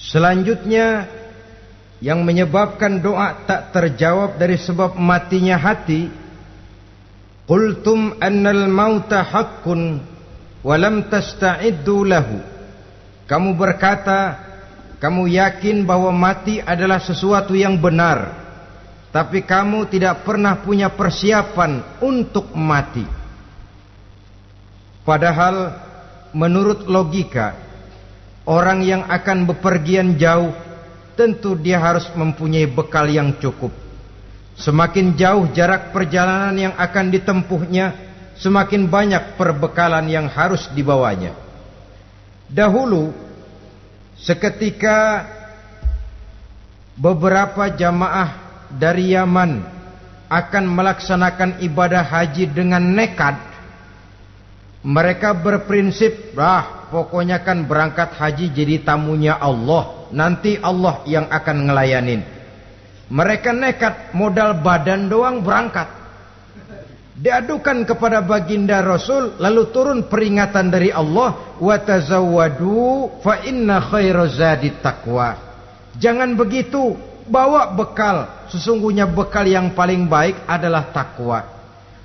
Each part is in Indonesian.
Selanjutnya, yang menyebabkan doa tak terjawab dari sebab matinya hati, qultum annal mauta haqqun wa lam tasta'iddu lahu. Kamu berkata, kamu yakin bahwa mati adalah sesuatu yang benar, tapi kamu tidak pernah punya persiapan untuk mati. Padahal menurut logika, orang yang akan bepergian jauh tentu dia harus mempunyai bekal yang cukup. Semakin jauh jarak perjalanan yang akan ditempuhnya, semakin banyak perbekalan yang harus dibawanya. Dahulu, seketika beberapa jamaah dari Yaman akan melaksanakan ibadah haji dengan nekat, mereka berprinsip, pokoknya kan berangkat haji jadi tamunya Allah, nanti Allah yang akan ngelayanin. Mereka nekat, modal badan doang berangkat. Diadukan kepada baginda Rasul, lalu turun peringatan dari Allah, wa tazawwadu fa inna khairaz zadi taqwa. Jangan begitu, bawa bekal. Sesungguhnya bekal yang paling baik adalah takwa.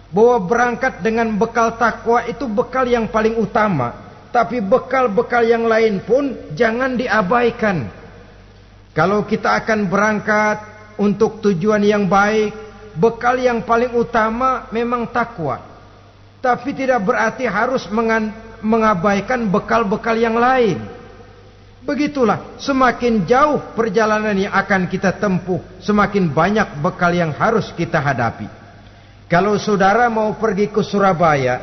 Bahwa berangkat dengan bekal takwa itu bekal yang paling utama. Tapi bekal-bekal yang lain pun jangan diabaikan. Kalau kita akan berangkat untuk tujuan yang baik, bekal yang paling utama memang takwa. Tapi tidak berarti harus mengabaikan bekal-bekal yang lain. Begitulah, semakin jauh perjalanan yang akan kita tempuh, semakin banyak bekal yang harus kita hadapi. Kalau saudara mau pergi ke Surabaya,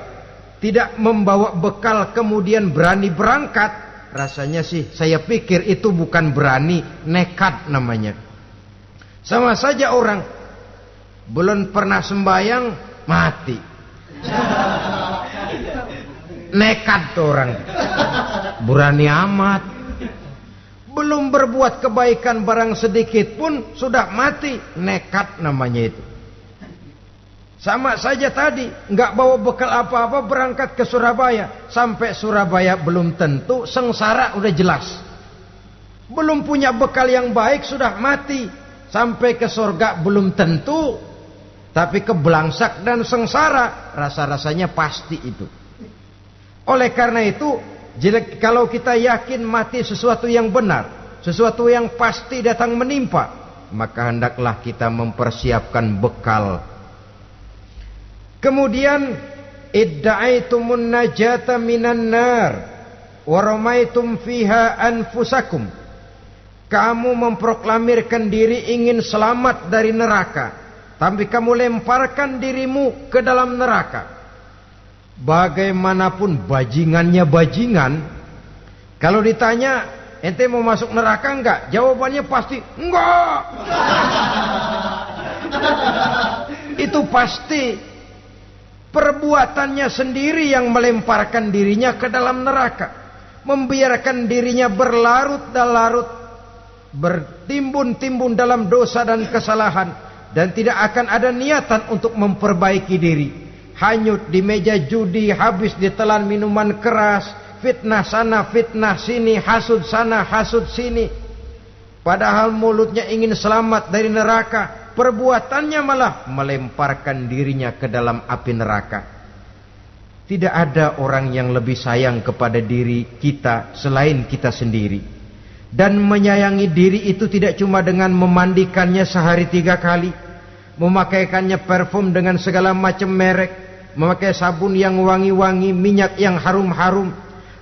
tidak membawa bekal kemudian berani berangkat, rasanya sih saya pikir itu bukan berani, nekat namanya. Sama saja orang belum pernah sembahyang mati, nekat tuh orang, berani amat. Belum berbuat kebaikan barang sedikit pun sudah mati, nekat namanya itu. Sama saja tadi, nggak bawa bekal apa-apa berangkat ke Surabaya. Sampai Surabaya belum tentu, sengsara udah jelas. Belum punya bekal yang baik sudah mati. Sampai ke surga belum tentu, tapi kebelangsak dan sengsara rasa-rasanya pasti itu. Oleh karena itu, kalau kita yakin mati sesuatu yang benar, sesuatu yang pasti datang menimpa, maka hendaklah kita mempersiapkan bekal. Kemudian idda'aitumun najata minan nar wa ramaitum fiha anfusakum. Kamu memproklamirkan diri ingin selamat dari neraka, tapi kamu lemparkan dirimu ke dalam neraka. Bagaimanapun bajingannya bajingan, kalau ditanya ente mau masuk neraka enggak, jawabannya pasti enggak. Itu pasti. Perbuatannya sendiri yang melemparkan dirinya ke dalam neraka, membiarkan dirinya berlarut-larut, bertimbun-timbun dalam dosa dan kesalahan, dan tidak akan ada niatan untuk memperbaiki diri. Hanyut di meja judi, habis ditelan minuman keras, fitnah sana fitnah sini, hasud sana hasud sini. Padahal mulutnya ingin selamat dari neraka, perbuatannya malah melemparkan dirinya ke dalam api neraka. Tidak ada orang yang lebih sayang kepada diri kita selain kita sendiri. Dan menyayangi diri itu tidak cuma dengan memandikannya sehari 3 kali, memakaikannya parfum dengan segala macam merek, memakai sabun yang wangi-wangi, minyak yang harum-harum.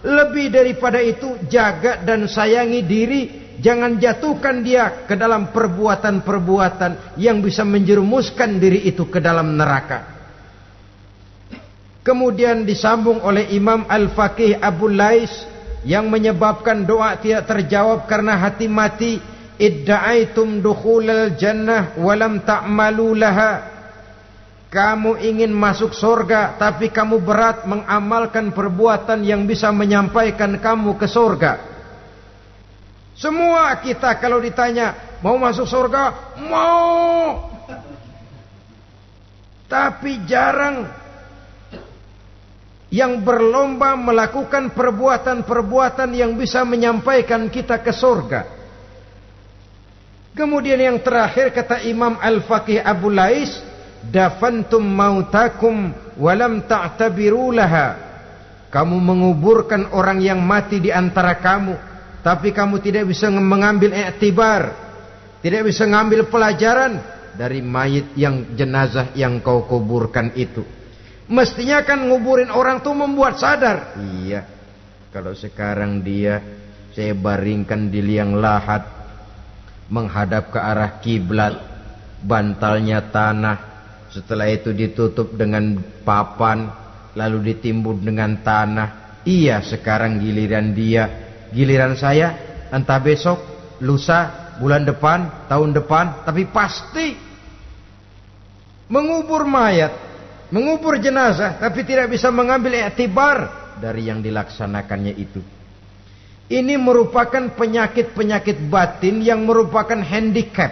Lebih daripada itu, jaga dan sayangi diri. Jangan jatuhkan dia ke dalam perbuatan-perbuatan yang bisa menjerumuskan diri itu ke dalam neraka. Kemudian disambung oleh Imam Al-Faqih Abu Lais, yang menyebabkan doa tidak terjawab karena hati mati. Idda'aitum dukhulal jannah walam ta'malu laha. Kamu ingin masuk surga, tapi kamu berat mengamalkan perbuatan yang bisa menyampaikan kamu ke surga. Semua kita kalau ditanya mau masuk surga, mau. Tapi jarang yang berlomba melakukan perbuatan-perbuatan yang bisa menyampaikan kita ke surga. Kemudian yang terakhir kata Imam Al-Faqih Abu Lais, dafantum mautakum walam ta'tabiru laha. Kamu menguburkan orang yang mati di antara kamu, tapi kamu tidak bisa mengambil iktibar, tidak bisa mengambil pelajaran dari mayit yang jenazah yang kau kuburkan itu. Mestinya kan nguburin orang tuh membuat sadar. Iya, kalau sekarang dia saya baringkan di liang lahat, menghadap ke arah kiblat, bantalnya tanah, setelah itu ditutup dengan papan, lalu ditimbun dengan tanah. Iya, sekarang giliran dia, giliran saya, entah besok, lusa, bulan depan, tahun depan, tapi pasti mengubur mayat, mengubur jenazah, tapi tidak bisa mengambil iktibar dari yang dilaksanakannya itu. Ini merupakan penyakit-penyakit batin yang merupakan handicap,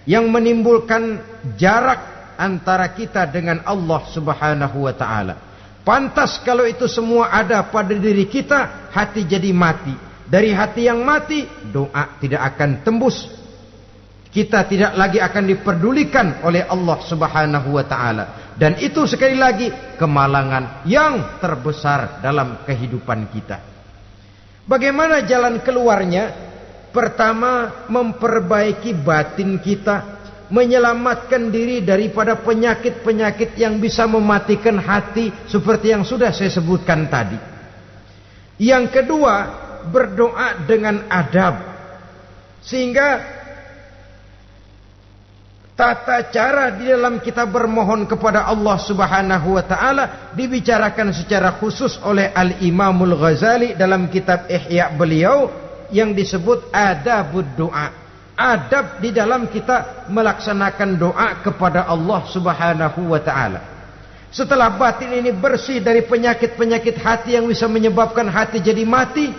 yang menimbulkan jarak antara kita dengan Allah Subhanahu wa ta'ala. Pantas kalau itu semua ada pada diri kita, hati jadi mati. Dari hati yang mati, doa tidak akan tembus. Kita tidak lagi akan diperdulikan oleh Allah Subhanahu wa ta'ala. Dan itu sekali lagi kemalangan yang terbesar dalam kehidupan kita. Bagaimana jalan keluarnya? Pertama, memperbaiki batin kita, menyelamatkan diri daripada penyakit-penyakit yang bisa mematikan hati seperti yang sudah saya sebutkan tadi. Yang kedua, berdoa dengan adab, sehingga tata cara di dalam kita bermohon kepada Allah Subhanahu wa ta'ala dibicarakan secara khusus oleh Al-Imamul Ghazali dalam kitab Ihya beliau yang disebut adabud doa. Adab di dalam kita melaksanakan doa kepada Allah Subhanahu wa ta'ala. Setelah batin ini bersih dari penyakit-penyakit hati yang bisa menyebabkan hati jadi mati,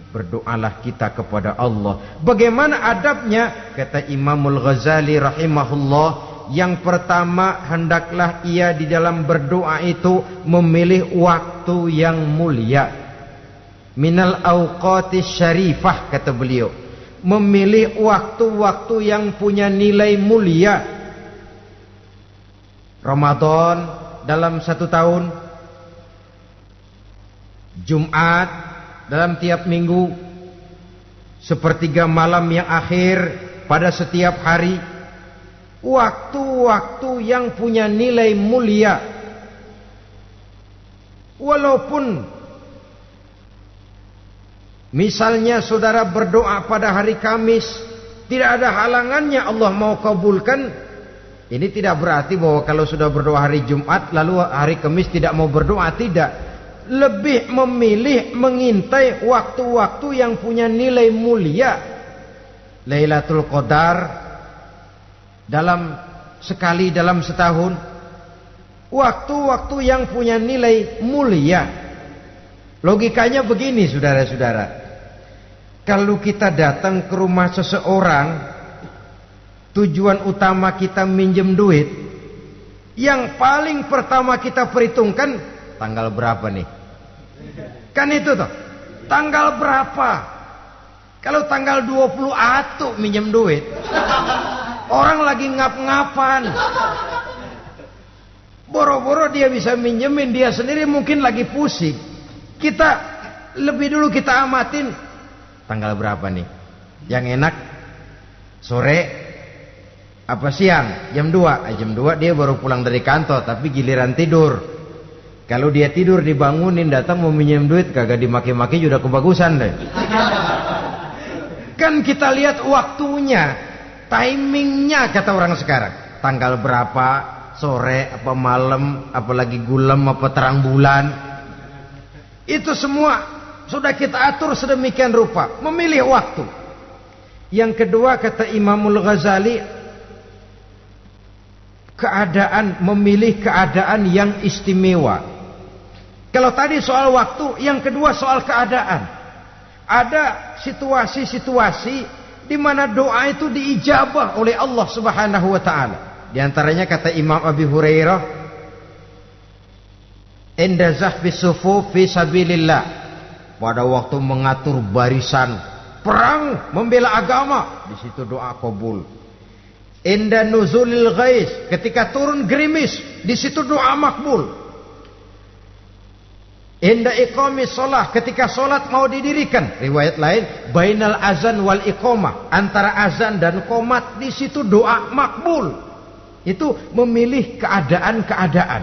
berdoalah kita kepada Allah. Bagaimana adabnya? Kata Imamul Ghazali rahimahullah, yang pertama hendaklah ia di dalam berdoa itu memilih waktu yang mulia. Minal awqatis syarifah, kata beliau. Memilih waktu-waktu yang punya nilai mulia. Ramadan dalam 1 tahun, Jumat dalam tiap minggu, sepertiga malam yang akhir pada setiap hari. Waktu-waktu yang punya nilai mulia. Walaupun misalnya saudara berdoa pada hari Kamis, tidak ada halangannya Allah mau kabulkan. Ini tidak berarti bahwa kalau sudah berdoa hari Jumat lalu hari Kamis tidak mau berdoa, tidak. Lebih memilih mengintai waktu-waktu yang punya nilai mulia. Lailatul Qadar sekali dalam setahun. Waktu-waktu yang punya nilai mulia. Logikanya begini, saudara-saudara. Kalau kita datang ke rumah seseorang, tujuan utama kita minjem duit, yang paling pertama kita perhitungkan tanggal berapa nih? Kan itu toh, tanggal berapa? Kalau tanggal 20 atuh minjem duit, orang lagi ngap-ngapan, boro-boro dia bisa minjemin, dia sendiri mungkin lagi pusing. Kita lebih dulu kita amatin tanggal berapa nih, yang enak sore apa siang, jam 2. Jam 2 dia baru pulang dari kantor, tapi giliran tidur. Kalau dia tidur dibangunin, datang mau minjem duit, kagak dimaki-maki sudah kebagusan deh. Kan kita lihat waktunya, timingnya, kata orang sekarang. Tanggal berapa, sore apa malam, apalagi gulam apa terang bulan. Itu semua sudah kita atur sedemikian rupa, memilih waktu. Yang kedua, kata Imamul Ghazali, keadaan, memilih keadaan yang istimewa. Kalau tadi soal waktu, yang kedua soal keadaan. Ada situasi-situasi di mana doa itu diijabah oleh Allah Subhanahu wa ta'ala. Di antaranya kata Imam Abi Hurairah, inda zahfi sufuf fi sabilillah, pada waktu mengatur barisan perang membela agama, di situ doa kabul. Inda nuzulil ghais, ketika turun gerimis, di situ doa makbul. Inda iqamis shalah, ketika salat mau didirikan, riwayat lain bainal azan wal iqamah, antara azan dan qomat, di situ doa makbul. Itu memilih keadaan-keadaan.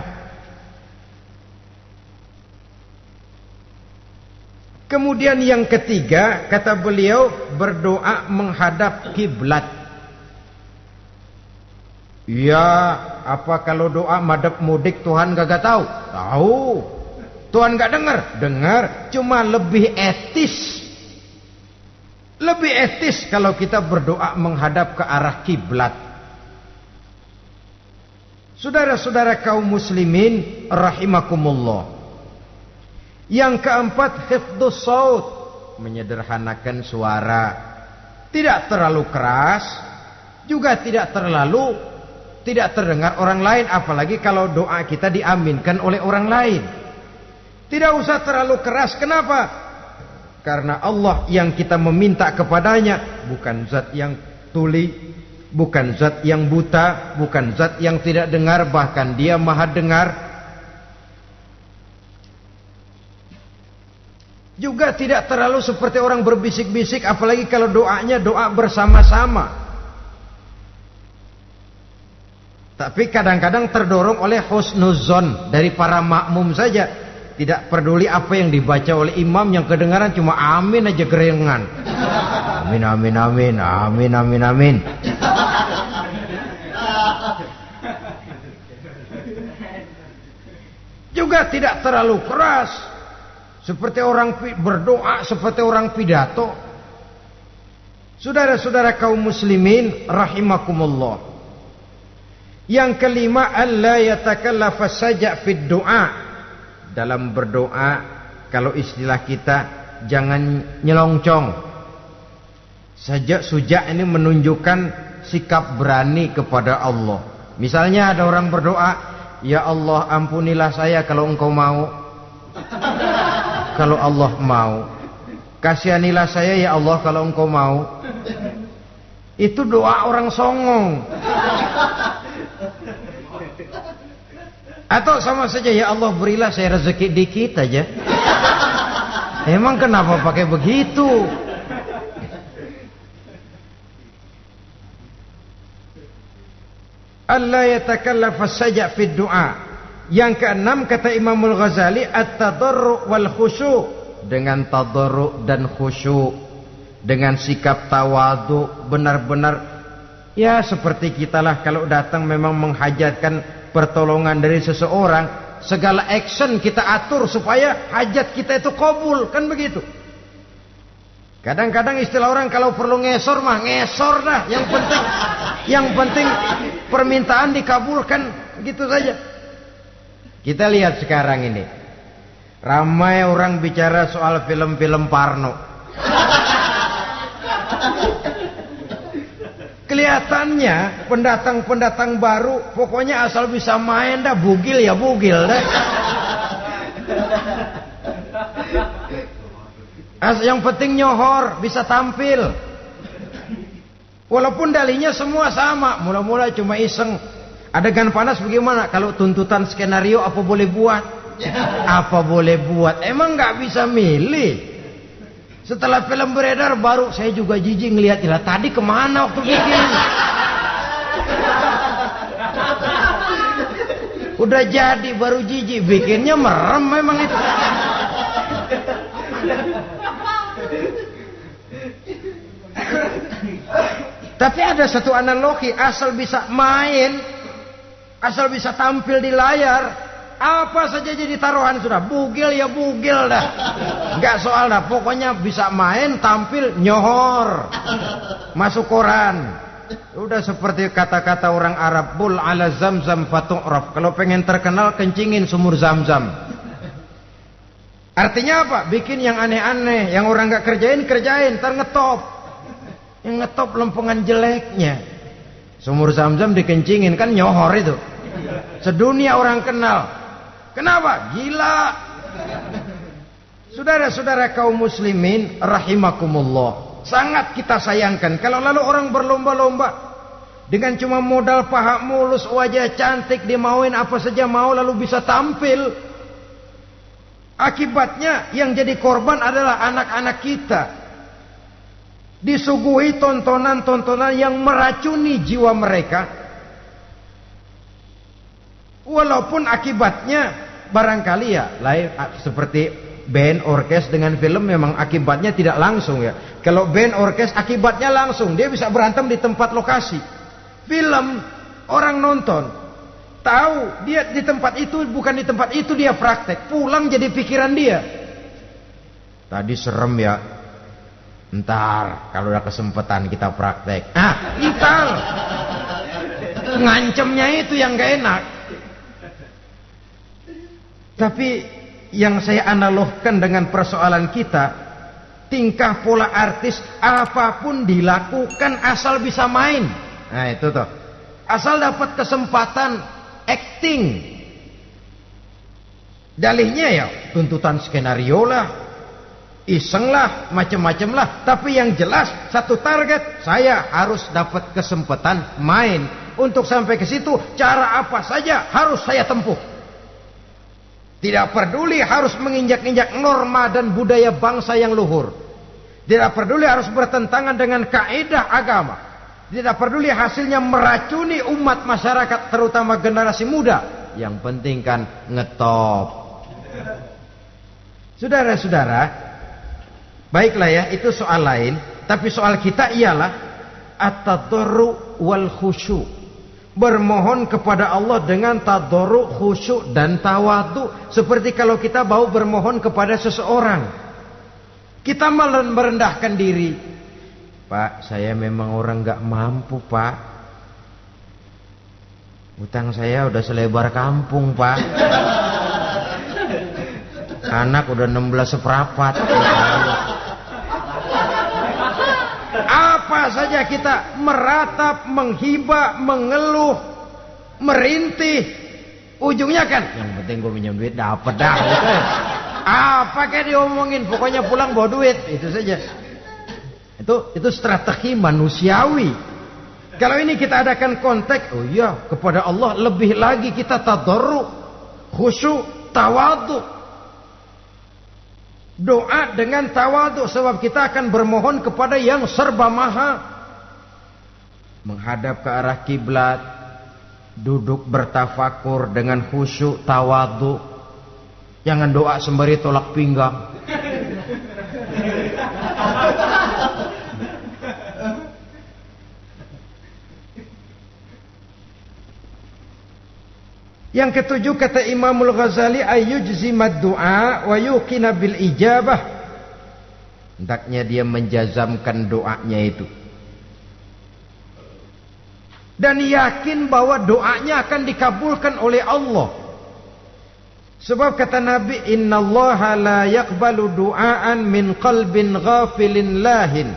Kemudian yang ketiga, kata beliau, berdoa menghadap kiblat. Ya, apa kalau doa madhab mudik Tuhan gak tahu? Tahu. Tuhan gak dengar? Dengar, cuma lebih etis. Lebih etis kalau kita berdoa menghadap ke arah kiblat. Saudara-saudara kaum muslimin rahimakumullah. Yang keempat, hifdzus saut, menyederhanakan suara. Tidak terlalu keras, juga tidak terdengar orang lain, apalagi kalau doa kita diaminkan oleh orang lain. Tidak usah terlalu keras. Kenapa? Karena Allah yang kita meminta kepadanya bukan zat yang tuli, bukan zat yang buta, bukan zat yang tidak dengar, bahkan Dia Maha dengar. Juga tidak terlalu seperti orang berbisik-bisik, apalagi kalau doanya doa bersama-sama. Tapi kadang-kadang terdorong oleh husnuzon dari para makmum saja. Tidak peduli apa yang dibaca oleh imam, yang kedengaran cuma amin aja gerengan. Amin, amin, amin, amin, amin, amin. Juga tidak terlalu keras, seperti orang berdoa, seperti orang pidato. Saudara-saudara kaum muslimin rahimakumullah. Yang kelima, alla yatakallafa saja fid doa. Dalam berdoa, kalau istilah kita, jangan nyelongcong. Sujak ini menunjukkan sikap berani kepada Allah. Misalnya ada orang berdoa, ya Allah ampunilah saya kalau Engkau mau. Kalau Allah mau. Kasihanilah saya ya Allah kalau Engkau mau. Itu doa orang songong. Atau sama saja, ya Allah berilah saya rezeki dikit aja. Emang kenapa pakai begitu? Allah yatakallafa saja fid du'a. Yang keenam, kata Imamul Ghazali, at-tadarru' wal khusyu', dengan tadarru' dan khusyuk, dengan sikap tawadu, benar-benar ya seperti kitalah kalau datang memang menghajatkan pertolongan dari seseorang, segala action kita atur supaya hajat kita itu kabul, kan begitu. Kadang-kadang istilah orang kalau perlu ngesor mah ngesor dah, yang penting permintaan dikabulkan, gitu saja. Kita lihat sekarang ini, ramai orang bicara soal film-film Parno. Kelihatannya pendatang-pendatang baru, pokoknya asal bisa main dah, bugil ya bugil dah. Yang penting nyohor, bisa tampil. Walaupun dalihnya semua sama, mula-mula cuma iseng. Adegan panas bagaimana? Kalau tuntutan skenario apa boleh buat? Apa boleh buat? Emang nggak bisa milih. Setelah film beredar baru saya juga jijik ngelihat, ilah tadi kemana waktu bikin? Udah jadi baru jijik, bikinnya merem memang itu. Tapi ada satu analogi, asal bisa main, asal bisa tampil di layar, apa saja jadi taruhan sudah. Bugil ya bugil dah, nggak soal dah, pokoknya bisa main, tampil, nyohor, masuk koran. Udah seperti kata-kata orang Arab, bul ala zamzam fatu'raf. Kalau pengen terkenal kencingin sumur Zamzam. Artinya apa? Bikin yang aneh-aneh, yang orang nggak kerjain, ntar ngetop. Yang ngetop lempengan jeleknya. Sumur Zamzam dikencingin, kan nyohor itu. Sedunia orang kenal. Kenapa? Gila. Saudara-saudara kaum muslimin rahimakumullah. sangat kita sayangkan kalau lalu orang berlomba-lomba dengan cuma modal paha mulus, wajah cantik, dimauin apa saja mau lalu bisa tampil. Akibatnya yang jadi korban adalah anak-anak kita, disuguhi tontonan-tontonan yang meracuni jiwa mereka, walaupun akibatnya barangkali ya lain, seperti band orkes dengan film memang akibatnya tidak langsung ya. Kalau band orkes akibatnya langsung, dia bisa berantem di tempat lokasi. Film orang nonton tahu dia di tempat itu, bukan di tempat itu dia praktek, pulang jadi pikiran dia, tadi serem ya, ntar kalau udah kesempatan kita praktek. Ntar ngancemnya itu yang gak enak. Tapi yang saya analogkan dengan persoalan kita, tingkah pola artis apapun dilakukan asal bisa main. Nah itu tuh, asal dapat kesempatan acting. Dalihnya ya tuntutan skenario lah, iseng lah, macem-macem lah. Tapi yang jelas satu target, saya harus dapat kesempatan main. Untuk sampai ke situ cara apa saja harus saya tempuh. Tidak peduli harus menginjak-injak norma dan budaya bangsa yang luhur. Tidak peduli harus bertentangan dengan kaidah agama. Tidak peduli hasilnya meracuni umat masyarakat, terutama generasi muda. Yang penting kan ngetop. Saudara-saudara, baiklah ya, itu soal lain. Tapi soal kita ialah at-tadarru wal khusyu'. Bermohon kepada Allah dengan tadarru, khusyuk dan tawadhu. Seperti kalau kita mau bermohon kepada seseorang, kita merendahkan diri. Pak, saya memang orang gak mampu Pak. Utang saya udah selebar kampung Pak. Anak udah 16 seprapat. Apa saja kita meratap, menghibah, mengeluh, merintih, ujungnya kan yang penting gue minjem duit dapet dah gitu. Apa kayak diomongin, pokoknya pulang bawa duit, itu saja. Itu strategi manusiawi. Kalau ini kita adakan konteks, oh iya, kepada Allah lebih lagi kita tadarru, khusyuk, tawadhu. Doa dengan tawadhu, sebab kita akan bermohon kepada yang serba maha. Menghadap ke arah kiblat, duduk bertafakur dengan khusyuk, tawadhu. Jangan doa sembari tolak pinggang. Yang ketujuh, kata Imamul Ghazali, ayyujzimad du'a wa yuqina bil ijabah. Hendaknya dia menjazamkan doanya itu dan yakin bahwa doanya akan dikabulkan oleh Allah. Sebab kata Nabi, innallaha la yaqbalu du'aan min qalbin ghafilin lahin.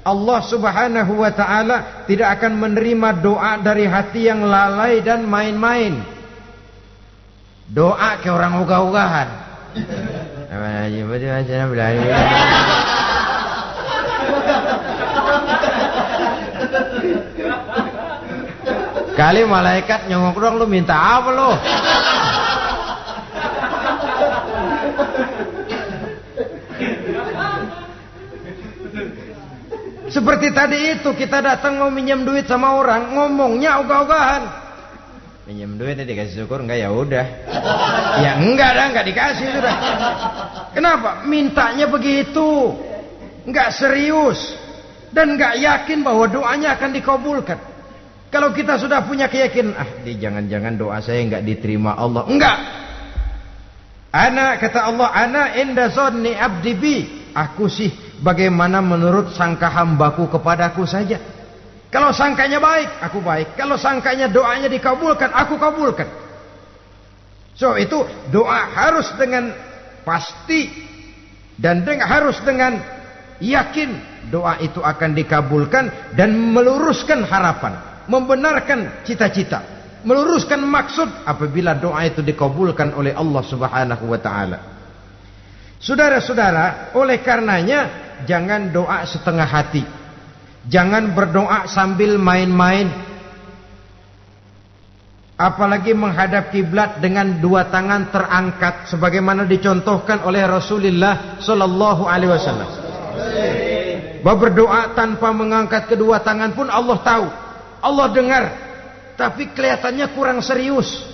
Allah subhanahu wa ta'ala tidak akan menerima doa dari hati yang lalai dan main-main. Doa ke orang ugah-ugahan. Kali malaikat nyongok dong, lu minta apa lu? Seperti tadi itu, kita datang mau minjem duit sama orang, ngomongnya ogah-ogahan. Minjem duitnya dikasih syukur enggak, ya udah. Ya enggak dah, enggak dikasih sudah. Kenapa? Mintanya begitu. Enggak serius dan enggak yakin bahwa doanya akan dikabulkan. Kalau kita sudah punya keyakinan, jangan-jangan doa saya enggak diterima Allah. Enggak. Kata Allah, ana inda zanni abdi bi. Aku sih bagaimana menurut sangka hambaku kepadaku saja. Kalau sangkanya baik, aku baik. Kalau sangkanya doanya dikabulkan, aku kabulkan. So itu doa harus dengan pasti dan harus dengan yakin doa itu akan dikabulkan dan meluruskan harapan, membenarkan cita-cita, meluruskan maksud apabila doa itu dikabulkan oleh Allah Subhanahu wa taala. Saudara-saudara, oleh karenanya jangan doa setengah hati. Jangan berdoa sambil main-main. Apalagi menghadap kiblat dengan dua tangan terangkat sebagaimana dicontohkan oleh Rasulullah sallallahu alaihi wasallam. Bahwa berdoa tanpa mengangkat kedua tangan pun Allah tahu, Allah dengar, tapi kelihatannya kurang serius.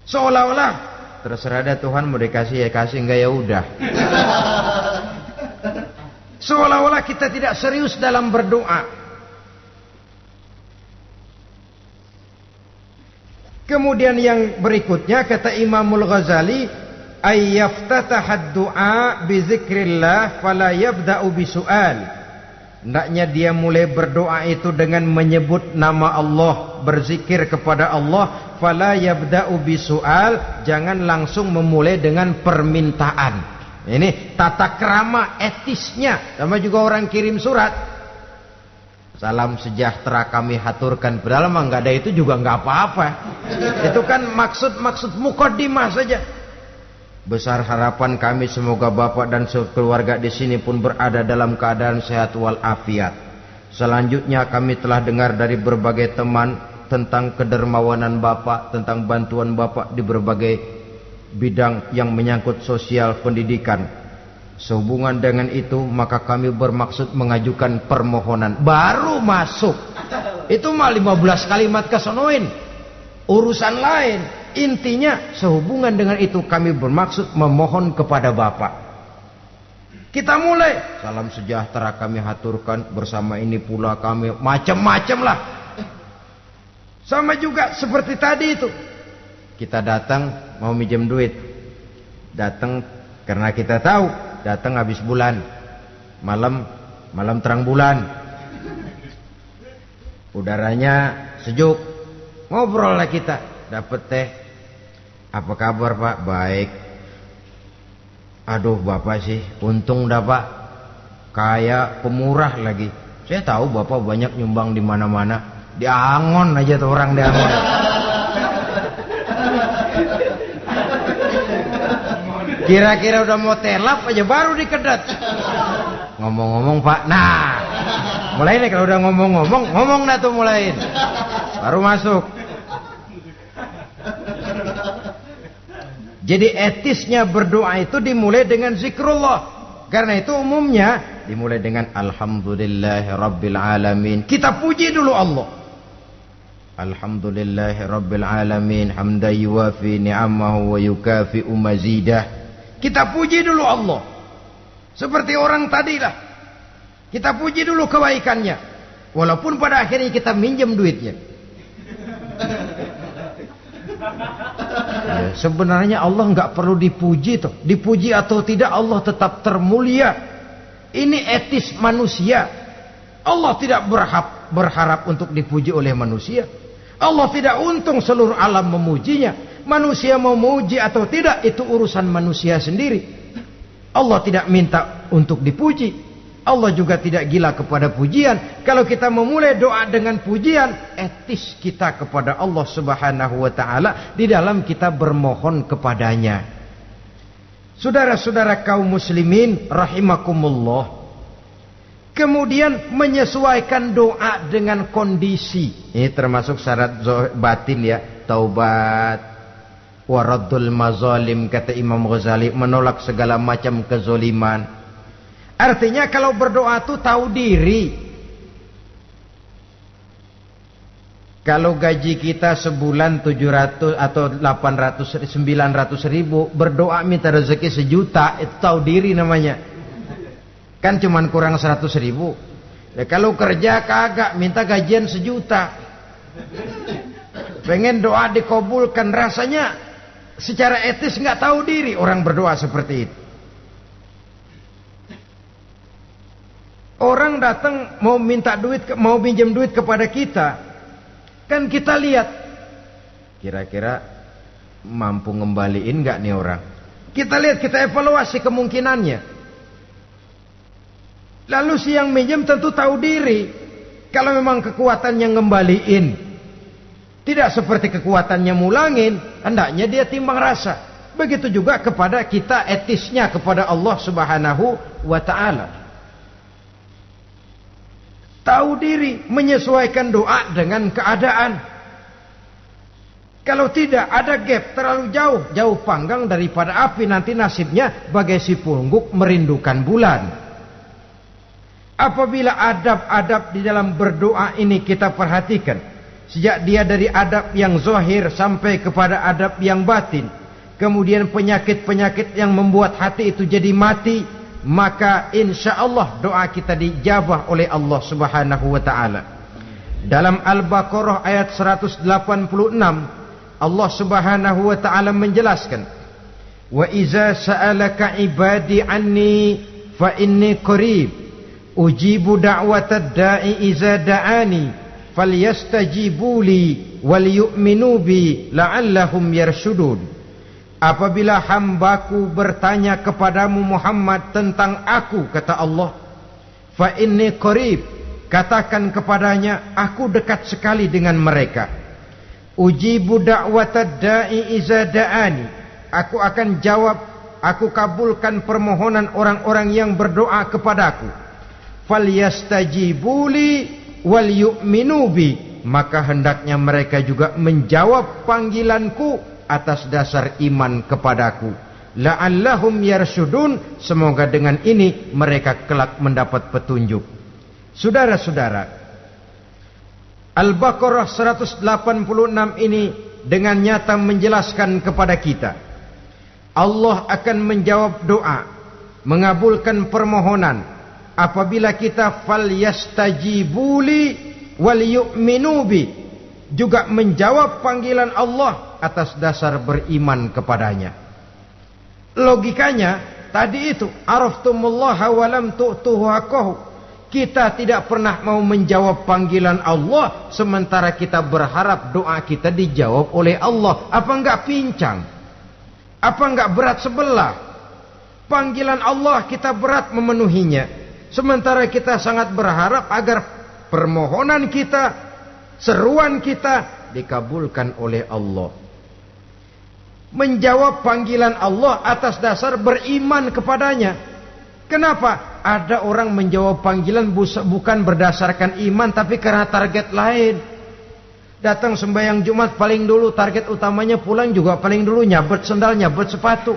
Seolah-olah terserah dah Tuhan, mau dikasih ya kasih, enggak ya udah. Seolah-olah kita tidak serius dalam berdoa. Kemudian yang berikutnya kata Imamul Ghazali, ayyaftataha du'a bi zikrillah fala yabda'u bi su'al. Hendaknya dia mulai berdoa itu dengan menyebut nama Allah, berzikir kepada Allah, fala yabda'u bi su'al, jangan langsung memulai dengan permintaan. Ini tata krama etisnya. Sama juga orang kirim surat, salam sejahtera kami haturkan, padahal mah nggak ada itu juga nggak apa-apa. Itu kan maksud mukaddimah saja. Besar harapan kami semoga Bapak dan keluarga di sini pun berada dalam keadaan sehat walafiat. Selanjutnya kami telah dengar dari berbagai teman tentang kedermawanan Bapak, tentang bantuan Bapak di berbagai bidang yang menyangkut sosial pendidikan. Sehubungan dengan itu maka kami bermaksud mengajukan permohonan. Baru masuk itu mah 15 kalimat kesonoin, urusan lain. Intinya sehubungan dengan itu kami bermaksud memohon kepada Bapak. Kita mulai, salam sejahtera kami haturkan, bersama ini pula kami, macam-macam lah. Sama juga seperti tadi itu, kita datang mau minjem duit, datang karena kita tahu datang habis bulan, malam terang bulan, udaranya sejuk, ngobrol lah kita, dapet teh. Apa kabar Pak? Baik. Aduh Bapak sih untung dah Pak, kayak pemurah lagi. Saya tahu Bapak banyak nyumbang di mana-mana, di Angon aja tuh orang di Angon. Kira-kira udah mau telap aja baru dikedat. Ngomong-ngomong Pak, nah mulai nih kalau udah ngomong dah tuh mulain, baru masuk. Jadi etisnya berdoa itu dimulai dengan zikrullah. Karena itu umumnya dimulai dengan alhamdulillahirabbil alamin. Kita puji dulu Allah. Alhamdulillahirabbil alamin hamdan yuwafi ni'amahu wa yukafi'u mazidah. Kita puji dulu Allah. Seperti orang tadilah. Kita puji dulu kebaikannya. Walaupun pada akhirnya kita minjem duitnya. Ya, sebenarnya Allah nggak perlu dipuji toh. Dipuji atau tidak Allah tetap termulia. Ini etis manusia. Allah tidak berharap untuk dipuji oleh manusia. Allah tidak untung seluruh alam memujinya. Manusia mau memuji atau tidak itu urusan manusia sendiri. Allah tidak minta untuk dipuji. Allah juga tidak gila kepada pujian. Kalau kita memulai doa dengan pujian, etis kita kepada Allah Subhanahu wa taala di dalam kita bermohon kepadanya. Saudara-saudara kaum muslimin rahimakumullah. Kemudian menyesuaikan doa dengan kondisi. Ini termasuk syarat batin ya, taubat, waraddul mazalim, kata Imam Ghazali, menolak segala macam kezoliman. Artinya kalau berdoa itu tahu diri. Kalau gaji kita sebulan 700 atau 800 900 ribu, berdoa minta rezeki 1 juta, itu tahu diri namanya. Kan cuman kurang 100 ribu. Ya, kalau kerja kagak minta gajian 1 juta. Pengen doa dikabulkan, rasanya secara etis nggak tahu diri orang berdoa seperti itu. Orang datang mau minta duit, mau pinjam duit kepada kita, kan kita lihat kira-kira mampu ngembaliin nggak nih orang. Kita lihat, kita evaluasi kemungkinannya. Lalu si yang minjem tentu tahu diri. Kalau memang kekuatannya ngembaliin tidak seperti kekuatannya mulangin, hendaknya dia timbang rasa. Begitu juga kepada kita etisnya kepada Allah Subhanahu wa ta'ala. Tahu diri, menyesuaikan doa dengan keadaan. Kalau tidak, ada gap terlalu jauh panggang daripada api, nanti nasibnya bagai si pungguk merindukan bulan. Apabila adab-adab di dalam berdoa ini kita perhatikan, sejak dia dari adab yang zahir sampai kepada adab yang batin, kemudian penyakit-penyakit yang membuat hati itu jadi mati, maka insya Allah doa kita dijabah oleh Allah Subhanahu wa ta'ala. Dalam Al-Baqarah ayat 186, Allah Subhanahu wa ta'ala menjelaskan, wa iza sa'alaka ibadi anni fa inni qarib ujibu da'watad da'i iza da'ani falyastajibu li wal yu'minu bi la'allahum yarshudun. Apabila hambaku bertanya kepadamu Muhammad tentang aku, kata Allah, fa inni qarib, katakan kepadanya, aku dekat sekali dengan mereka. Ujibu da'watad da'i iza da'ani, aku akan jawab, aku kabulkan permohonan orang-orang yang berdoa kepadaku. Falyastajibuli wal yu'minu bi, maka hendaknya mereka juga menjawab panggilanku atas dasar iman kepadaku. La'allahum yarshudun, semoga dengan ini mereka kelak mendapat petunjuk. Saudara-saudara, Al-Baqarah 186 ini dengan nyata menjelaskan kepada kita, Allah akan menjawab doa, mengabulkan permohonan apabila kita falyastajibuli wal yu'minu bi, juga menjawab panggilan Allah atas dasar beriman kepadanya. Logikanya tadi itu, araftumullaha wa lam tu'tuhu haqqahu. Kita tidak pernah mau menjawab panggilan Allah sementara kita berharap doa kita dijawab oleh Allah. Apa enggak pincang? Apa enggak berat sebelah? Panggilan Allah kita berat memenuhinya, sementara kita sangat berharap agar permohonan kita, seruan kita dikabulkan oleh Allah. Menjawab panggilan Allah atas dasar beriman kepadanya. Kenapa? Ada orang menjawab panggilan bukan berdasarkan iman, tapi karena target lain. Datang sembahyang Jumat paling dulu, target utamanya pulang juga paling dulu nyabet sendal, nyabet sepatu.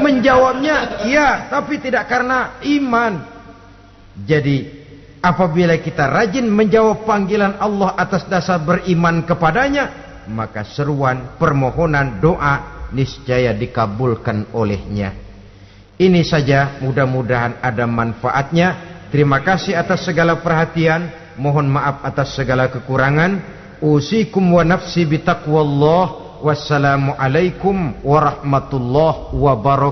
Menjawabnya iya, tapi tidak karena iman. Jadi apabila kita rajin menjawab panggilan Allah atas dasar beriman kepadanya, maka seruan, permohonan, doa niscaya dikabulkan olehnya. Ini saja, mudah-mudahan ada manfaatnya. Terima kasih atas segala perhatian, mohon maaf atas segala kekurangan. Usikum wa nafsi bitaqwallah. Wassalamualaikum warahmatullahi wabarakatuh.